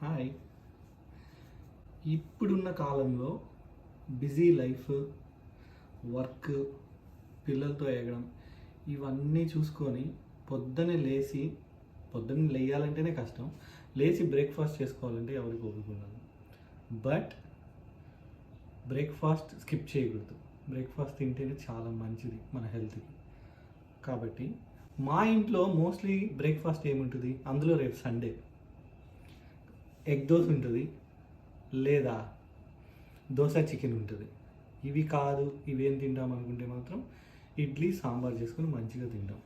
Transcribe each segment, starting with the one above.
Hi. ఇప్పుడున్న కాలంలో busy life, work, పిల్లలతో ఎగడం ఇవన్నీ చూసుకొని పొద్దున్న లేయాలంటేనే కష్టం. లేచి బ్రేక్ఫాస్ట్ చేసుకోవాలంటే ఎవరికి ఒప్పుకున్నాను. బట్ బ్రేక్ఫాస్ట్ స్కిప్ చేయకూడదు. బ్రేక్ఫాస్ట్ తింటేనే చాలా మంచిది మన హెల్త్కి. కాబట్టి మా ఇంట్లో మోస్ట్లీ బ్రేక్ఫాస్ట్ ఏముంటుంది, అందులో రేపు సండే ఎగ్ దోశ ఉంటుంది, లేదా దోశ చికెన్ ఉంటుంది. ఇవి కాదు, ఇవేం తింటాం అనుకుంటే మాత్రం ఇడ్లీ సాంబార్ చేసుకొని మంచిగా తింటాం.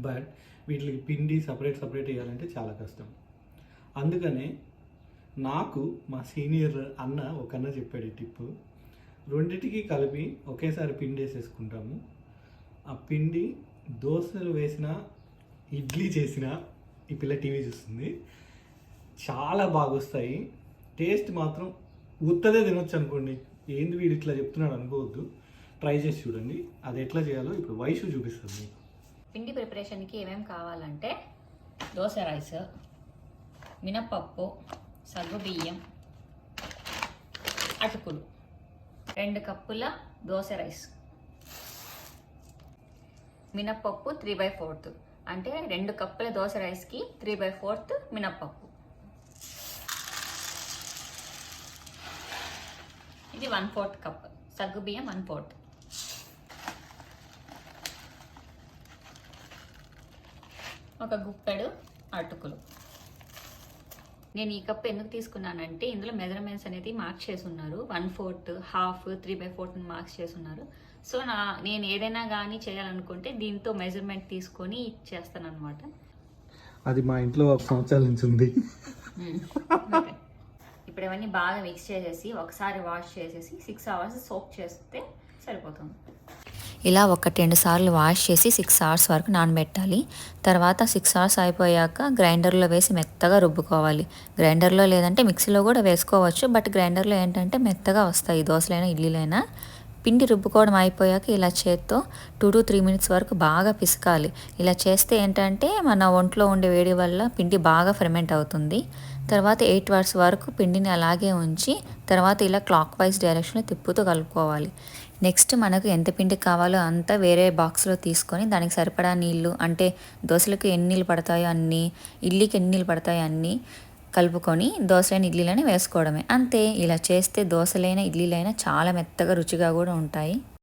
బట్ వీటికి పిండి సపరేట్ వేయాలంటే చాలా కష్టం. అందుకనే నాకు మా సీనియర్ అన్న ఒక అన్న చెప్పాడు ఈ టిప్పు. రెండిటికి కలిపి ఒకేసారి పిండి వేసేసుకుంటాము. ఆ పిండి దోశలు వేసిన, ఇడ్లీ చేసిన, ఈ పిల్ల టీవీ చూస్తుంది, చాలా బాగా వస్తాయి. టేస్ట్ మాత్రం ఉత్తదే తినొచ్చు అనుకోండి. ఏంది వీడు ఇట్లా చెప్తున్నాడు అనుకోవద్దు, ట్రై చేసి చూడండి. అది ఎట్లా చేయాలో ఇప్పుడు వైషు చూపిస్తుంది మీకు. పిండి ప్రిపరేషన్కి ఏమేమి కావాలంటే దోశ రైస్, మినప్పప్పు, సగ్గుబియ్యం, అటుకులు, 2 కప్పుల దోశ రైస్, మినప్పప్పు 3/4, అంటే 2 కప్పుల దోశ రైస్కి 3/4 మినప్పప్పు. ఇది 1/4 కప్ సగ్గుబియ్యం, 1/4. ఒక గుప్పెడు అటుకులు. నేను ఈ కప్ ఎందుకు తీసుకున్నానంటే ఇందులో మెజర్మెంట్స్ అనేది మార్క్స్ చేసి ఉన్నారు. 1/4, హాఫ్, 3/4 మార్క్స్ చేసి ఉన్నారు. సో నేను ఏదైనా కానీ చేయాలనుకుంటే దీంతో మెజర్మెంట్ తీసుకొని చేస్తాను అనమాట. అది మా ఇంట్లో 1 సంవత్సరాల నుంచి ఉంది. ఇప్పుడు ఇవన్నీ బాగా మిక్స్ చేసేసి ఒకసారి వాష్ చేసేసి 6 అవర్స్ సోక్ చేస్తే సరిపోతుంది. ఇలా 1-2 సార్లు వాష్ చేసి 6 అవర్స్ వరకు నానబెట్టాలి. తర్వాత 6 అవర్స్ అయిపోయాక గ్రైండర్లో వేసి మెత్తగా రుబ్బుకోవాలి. గ్రైండర్లో లేదంటే మిక్సీలో కూడా వేసుకోవచ్చు. బట్ గ్రైండర్లో ఏంటంటే మెత్తగా వస్తాయి దోశలైనా ఇడ్లీలైనా. పిండి రుబ్బుకోవడం అయిపోయాక ఇలా చేత్తో 2 to 3 minutes వరకు బాగా పిసకాలి. ఇలా చేస్తే ఏంటంటే మన ఒంట్లో ఉండే వేడి వల్ల పిండి బాగా ఫెర్మెంట్ అవుతుంది. తర్వాత 8 hours వరకు పిండిని అలాగే ఉంచి తర్వాత ఇలా క్లాక్ వైజ్ డైరెక్షన్లో తిప్పుతూ కలుపుకోవాలి. నెక్స్ట్ మనకు ఎంత పిండి కావాలో అంత వేరే బాక్స్లో తీసుకొని దానికి సరిపడా నీళ్ళు, అంటే దోశలకు ఎన్ని నీళ్ళు పడతాయో అన్నీ, ఇడ్లీకి ఎన్ని నీళ్ళు పడతాయో అన్నీ కలుపుకొని దోశలైన ఇడ్లీలైనా వేసుకోవడమే. అంతే. ఇలా చేస్తే దోశలైన ఇడ్లీలైనా చాలా మెత్తగా రుచిగా కూడా ఉంటాయి.